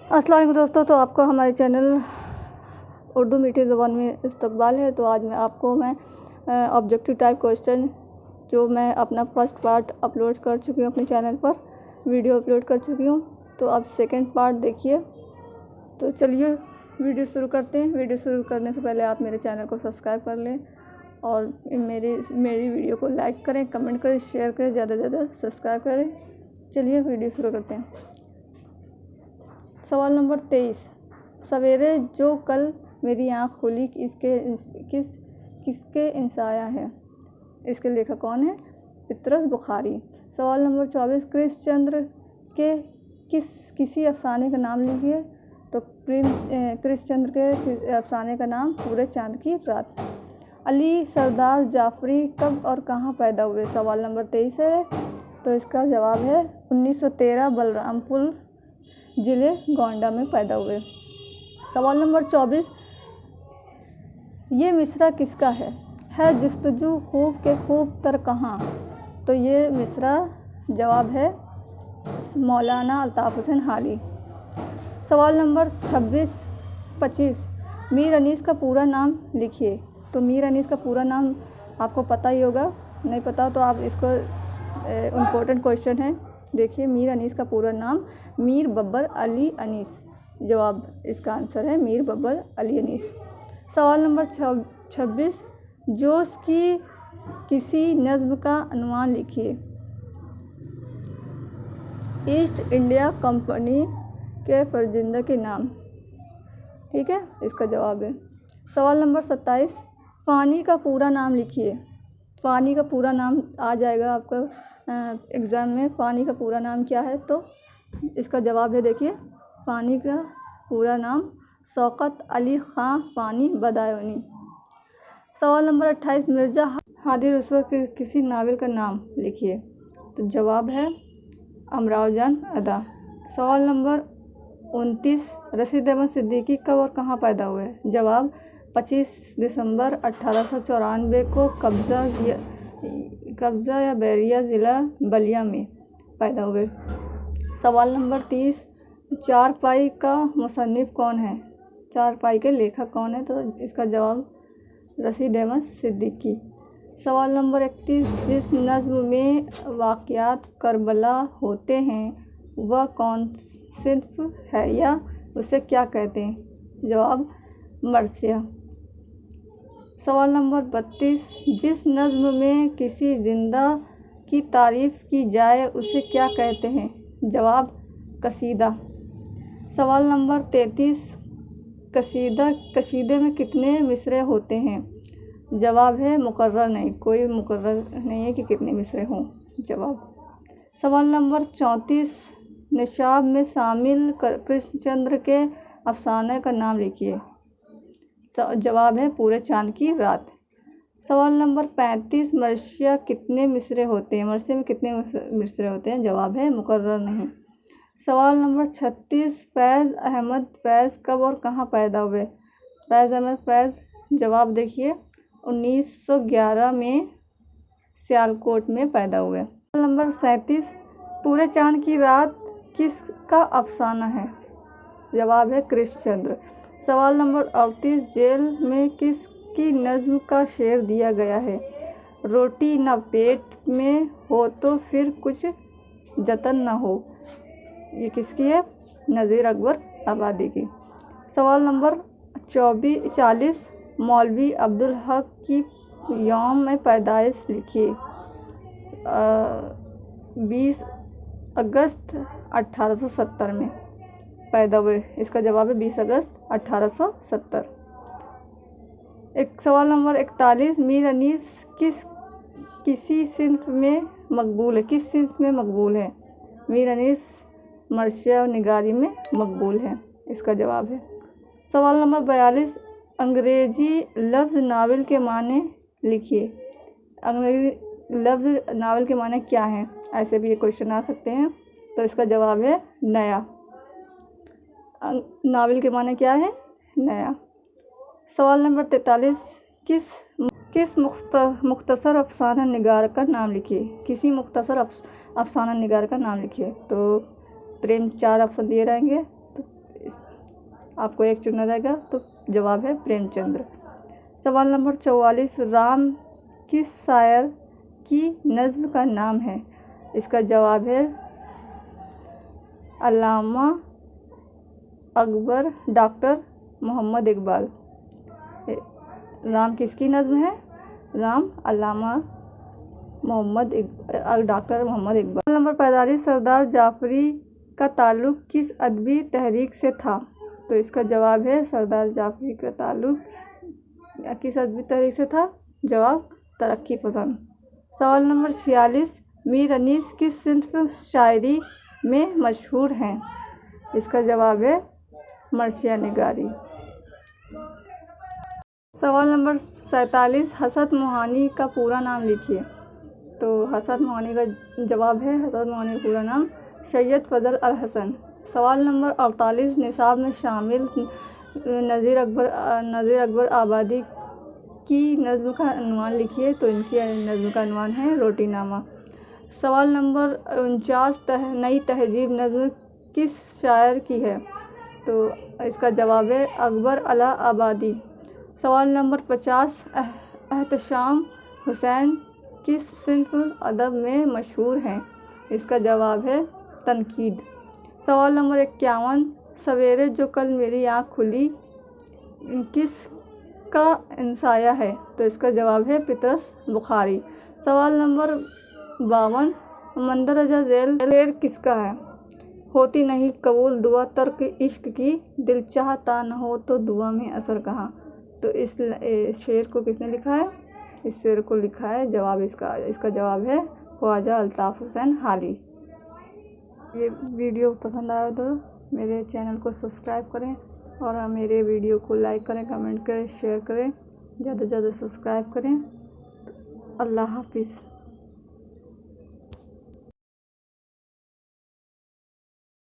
अस्सलाम वालेकुम दोस्तों। तो आपको हमारे चैनल उर्दू मीठी ज़ुबान में इस्तकबाल है। तो आज मैं ऑब्जेक्टिव टाइप क्वेश्चन जो मैं अपना फर्स्ट पार्ट अपलोड कर चुकी हूँ, अपने चैनल पर वीडियो अपलोड कर चुकी हूँ। तो आप सेकंड पार्ट देखिए। तो चलिए वीडियो शुरू करते हैं। वीडियो शुरू करने से पहले आप मेरे चैनल को सब्सक्राइब कर लें और मेरी वीडियो को लाइक करें, कमेंट करें, शेयर करें, ज़्यादा से ज़्यादा सब्सक्राइब करें। चलिए वीडियो शुरू करते हैं। सवाल नंबर 23। सवेरे जो कल मेरी आँख खुली किसके इंसाया है? इसके लेखक कौन है? पतरस बुखारी। सवाल नंबर 24। कृष्णचंद्र के किसी अफसाने का नाम लिखिए। तो कृष्णचंद्र के अफसाने का नाम पूरे चांद की रात। अली सरदार जाफरी कब और कहाँ पैदा हुए? सवाल नंबर 23 है। तो इसका जवाब है 1913 बलरामपुर ज़िले गोंडा में पैदा हुए। सवाल नंबर 24। ये मिसरा किसका है जुस्तजू खूब के खूब तर कहाँ? तो ये मिसरा जवाब है मौलाना अल्ताफ़ हुसैन हाली। सवाल नंबर 25। मीर अनीस का पूरा नाम लिखिए। तो मीर अनीस का पूरा नाम आपको पता ही होगा, नहीं पता तो आप इसको इम्पोर्टेंट क्वेश्चन है, देखिए। मीर अनीस का पूरा नाम मीर बब्बर अली अनीस। जवाब इसका आंसर है मीर बब्बर अली अनीस। सवाल नंबर 26। जोश की किसी नज़्म का अनुमान लिखिए। ईस्ट इंडिया कंपनी के फर्जिंदा के नाम। ठीक है, इसका जवाब है। सवाल नंबर 27। फ़ानी का पूरा नाम लिखिए। फ़ानी का पूरा नाम आ जाएगा आपका एग्ज़ाम में। फ़ानी का पूरा नाम क्या है? तो इसका जवाब है, देखिए, फ़ानी का पूरा नाम शौकत अली ख़ां फ़ानी बदायूनी। सवाल नंबर 28। मिर्ज़ा हादी रसूल के किसी नावल का नाम लिखिए। तो जवाब है अमराव जान अदा। सवाल नंबर 29। रशीद अहमद सिद्दीकी कब और कहाँ पैदा हुए? जवाब 25 दिसंबर 1894 को कब्ज़ा या बैरिया ज़िला बलिया में पैदा हुए। सवाल नंबर 30। चारपाई का मुसन्निफ़ कौन है? चारपाई के लेखक कौन है? तो इसका जवाब रशीद अहमद सिद्दीकी। सवाल नंबर 31। जिस नज़्म में वाक़यात करबला होते हैं वह कौन सिन्फ़ है या उसे क्या कहते हैं? जवाब मरसिया। सवाल नंबर 32। जिस नज़्म में किसी ज़िंदा की तारीफ़ की जाए उसे क्या कहते हैं? जवाब कसीदा। सवाल नंबर 33। कसीदे में कितने मिसरे होते हैं? जवाब है मुकर्रर नहीं, कोई मुकर्रर नहीं है कि कितने मिसरे हों। जवाब। सवाल नंबर 34। निशाब में शामिल कृष्णचंद्र के अफसाने का नाम लिखिए। तो जवाब है पूरे चांद की रात। सवाल नंबर 35। मरसिया कितने मिसरे होते हैं? मरसिया में कितने मिसरे होते हैं? जवाब है मुकर्रर नहीं। सवाल नंबर 36। फैज़ अहमद फैज़ कब और कहाँ पैदा हुए? फैज़ अहमद फैज़, जवाब देखिए, 1911 में सियालकोट में पैदा हुए। सवाल नंबर 37। पूरे चांद की रात किसका अफसाना है? जवाब है कृष्णचंद्र। सवाल नंबर 38। जेल में किसकी नज़्म का शेर दिया गया है? रोटी न पेट में हो तो फिर कुछ जतन न हो। ये किसकी है? नज़ीर अकबर आबादी की। सवाल नंबर 40। मौलवी अब्दुल हक की यौम में पैदाइश लिखिए। 20 अगस्त 1870 में पैदा हुए। इसका जवाब है 20 अगस्त 1870। सवाल नंबर 41। मीर अनीस किसी सिन्फ में मकबूल है? किस सिन्फ में मकबूल है? मीर अनीस मरसिया और निगारी में मकबूल है। इसका जवाब है। सवाल नंबर 42। अंग्रेज़ी लफ्ज़ नावल के माने लिखिए। अंग्रेज़ी लफ्ज़ नावल के माने क्या हैं? ऐसे भी ये क्वेश्चन आ सकते हैं। तो इसका जवाब है नया। नावल के माने क्या है? नया। सवाल नंबर 43। किस मुख्तसर अफसाना निगार का नाम लिखिए। किसी मुख्तसर अफसाना निगार का नाम लिखिए। तो प्रेम 4 ऑप्शन दिए रहेंगे। तो आपको एक चुनना रहेगा, तो जवाब है प्रेमचंद्र। सवाल नंबर 44, राम किस शायर की नज़्म का नाम है? इसका जवाब है अल्लामा अकबर डॉक्टर मोहम्मद इकबाल। राम किसकी नज़्म है? राम अल्लामा डॉक्टर मोहम्मद इकबाल। नंबर 45, सरदार जाफरी का ताल्लुक़ किस अदबी तहरीक से था? तो इसका जवाब है सरदार जाफरी का ताल्लुक़ किस अदबी तहरीक से था? जवाब तरक्की पसंद। सवाल नंबर 46, मीर अनीस किस सिंफ शायरी में मशहूर हैं? इसका जवाब है मर्सिया निगारी। सवाल नंबर 47, हसरत मोहानी का पूरा नाम लिखिए। तो हसरत मोहानी का जवाब है, हसरत मोहानी का पूरा नाम सैयद फजल अल हसन। सवाल नंबर 48, निसाब में शामिल नज़ीर अकबर आबादी की नज़्म का अनवान लिखिए। तो इनकी नज़्म का अनवान है रोटीनामा। सवाल नंबर 49, नई तहजीब नज़्म किस शायर की है? तो इसका जवाब है अकबर अला आबादी। सवाल नंबर 50, एहतशाम हुसैन किस सिंफ अदब में मशहूर हैं? इसका जवाब है तनकीद। सवाल नंबर 51, सवेरे जो कल मेरी आँख खुली किसका इंसाया है? तो इसका जवाब है पितरस बुखारी। सवाल नंबर 52, मंदरजा ज़ेल किसका है? होती नहीं कबूल दुआ तर्क इश्क की, दिल चाहता न हो तो दुआ में असर कहाँ। तो इस शेर को किसने लिखा है? इस शेर को लिखा है, जवाब इसका जवाब है ख्वाजा अल्ताफ़ हुसैन हाली। ये वीडियो पसंद आया तो मेरे चैनल को सब्सक्राइब करें और मेरे वीडियो को लाइक करें, कमेंट करें, शेयर करें, ज़्यादा से ज़्यादा सब्सक्राइब करें। अल्लाह हाफिज़।